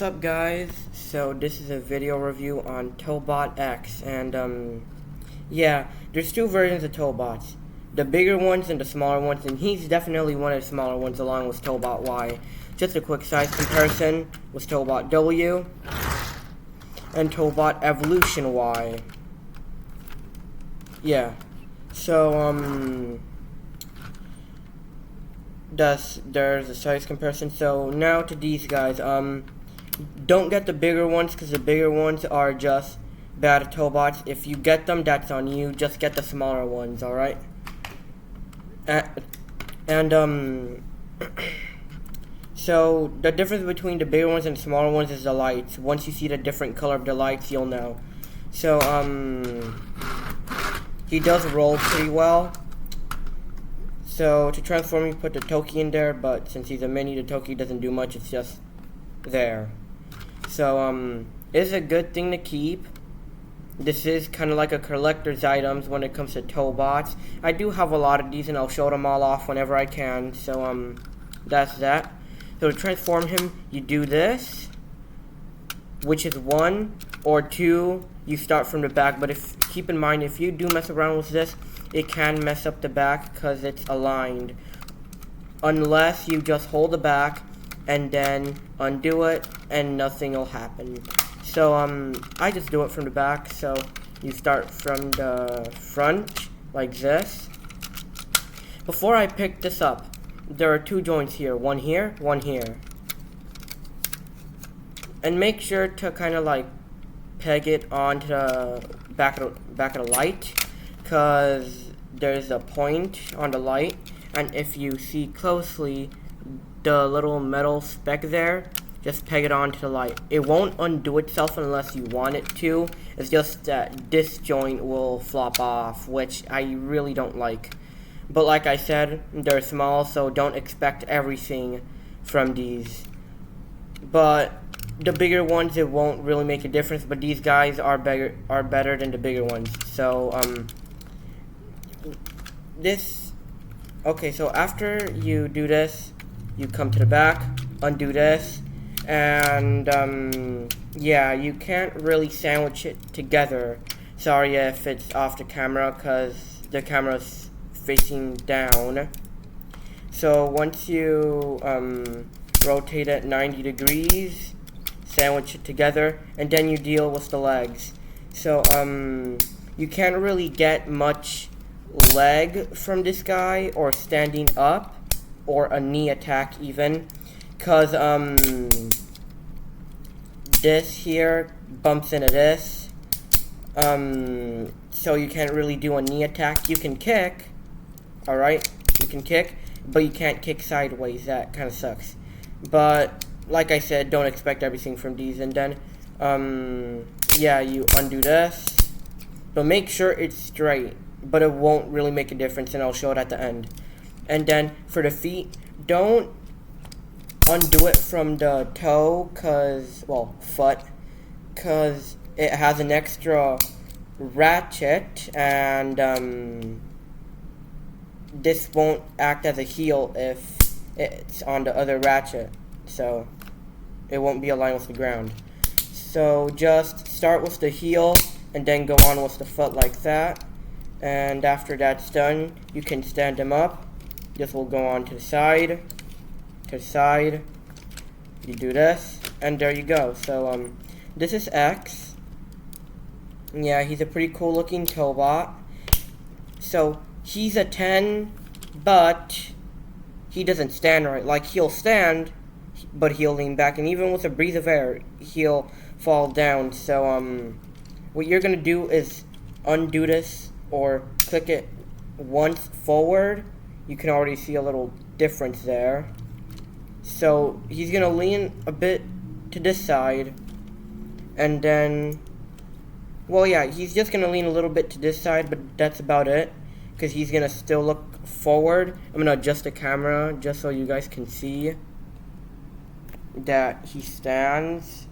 What's up, guys? So this is a video review on Tobot X, and yeah, there's two versions of Tobots, the bigger ones and the smaller ones, and he's definitely one of the smaller ones along with Tobot Y. Just a quick size comparison with Tobot W and Tobot Evolution Y. Yeah, so there's a size comparison. So now to these guys, don't get the bigger ones because the bigger ones are just bad at Tobots. If you get them, that's on you. Just get the smaller ones, alright? So the difference between the bigger ones and the smaller ones is the lights. Once you see the different color of the lights, you'll know. So he does roll pretty well. So to transform, you put the Tokey in there, but since he's a mini, the Tokey doesn't do much. It's just there. So it's a good thing to keep. This is kind of like a collector's items when it comes to Tobots. I do have a lot of these, and I'll show them all off whenever I can. So that's that. So to transform him, you do this, which is 1, or 2. You start from the back, but keep in mind, if you do mess around with this, it can mess up the back because it's aligned. Unless you just hold the back and then undo it and nothing will happen. So I just do it from the back. So you start from the front like this. Before I pick this up, there are 2 joints here, one here, one here. And make sure to kind of like peg it onto the back of the light, because there's a point on the light, and if you see closely the little metal speck there, just peg it onto the light. It won't undo itself unless you want it to. It's just that this joint will flop off, which I really don't like. But like I said, they're small, so don't expect everything from these. But the bigger ones, it won't really make a difference, but these guys are better than the bigger ones. So so after you do this, you come to the back, undo this, and yeah, you can't really sandwich it together. Sorry if it's off the camera because the camera's facing down. So once you rotate it 90 degrees, sandwich it together, and then you deal with the legs. So you can't really get much leg from this guy, or standing up, or a knee attack even, because this here bumps into this, so you can't really do a knee attack. You can kick, alright, you can kick, but you can't kick sideways. That kind of sucks. But like I said, don't expect everything from these. And then yeah, you undo this, but make sure it's straight, but it won't really make a difference, and I'll show it at the end. And then for the feet, don't undo it from the toe, foot, cause it has an extra ratchet, and this won't act as a heel if it's on the other ratchet, so it won't be aligned with the ground. So just start with the heel and then go on with the foot like that. And after that's done, you can stand them up. This will go on to the side, You do this, and there you go. So this is X. Yeah, he's a pretty cool looking Tobot. So he's a 10, but he doesn't stand right. Like, he'll stand, but he'll lean back, and even with a breeze of air, he'll fall down. So what you're gonna do is undo this, or click it once forward. You can already see a little difference there. So he's gonna lean a bit to this side, and then, well, yeah, he's just gonna lean a little bit to this side, but that's about it, because he's gonna still look forward. I'm gonna adjust the camera just so you guys can see that he stands.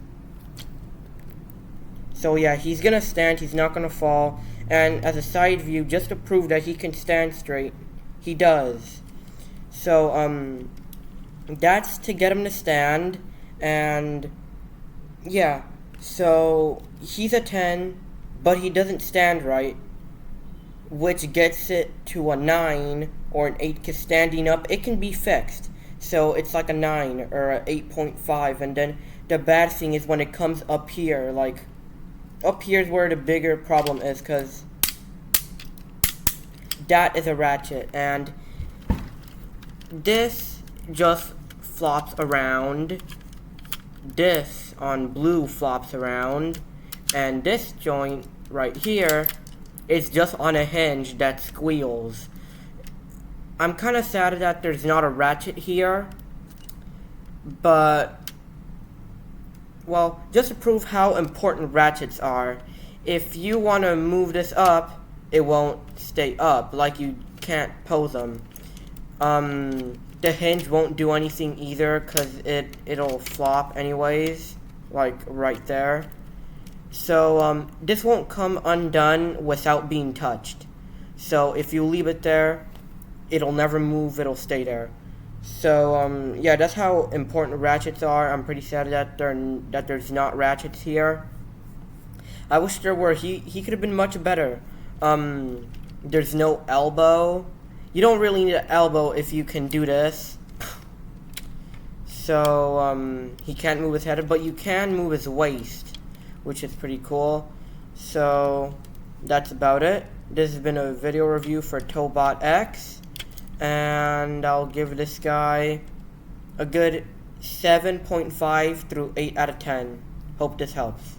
So yeah, he's gonna stand, he's not gonna fall. And as a side view, just to prove that he can stand straight, he does. So that's to get him to stand. And Yeah, so he's a 10, but he doesn't stand right, which gets it to a 9 or an 8, because standing up, it can be fixed. So it's like a 9 or a 8.5, and then the bad thing is when it comes up here, like, up here is where the bigger problem is, because that is a ratchet, and this just flops around, this on blue flops around, and this joint right here is just on a hinge that squeals. I'm kind of sad that there's not a ratchet here, but, well, just to prove how important ratchets are, if you want to move this up, it won't stay up, like you can't pose them. The hinge won't do anything either, because it'll flop anyways, like right there. So, this won't come undone without being touched. So, if you leave it there, it'll never move, it'll stay there. So, yeah, that's how important ratchets are. I'm pretty sad that there's not ratchets here. I wish there were. He could have been much better. There's no elbow. You don't really need an elbow if you can do this. So, he can't move his head, but you can move his waist, which is pretty cool. So, that's about it. This has been a video review for Tobot X, and I'll give this guy a good 7.5 through 8 out of 10. Hope this helps.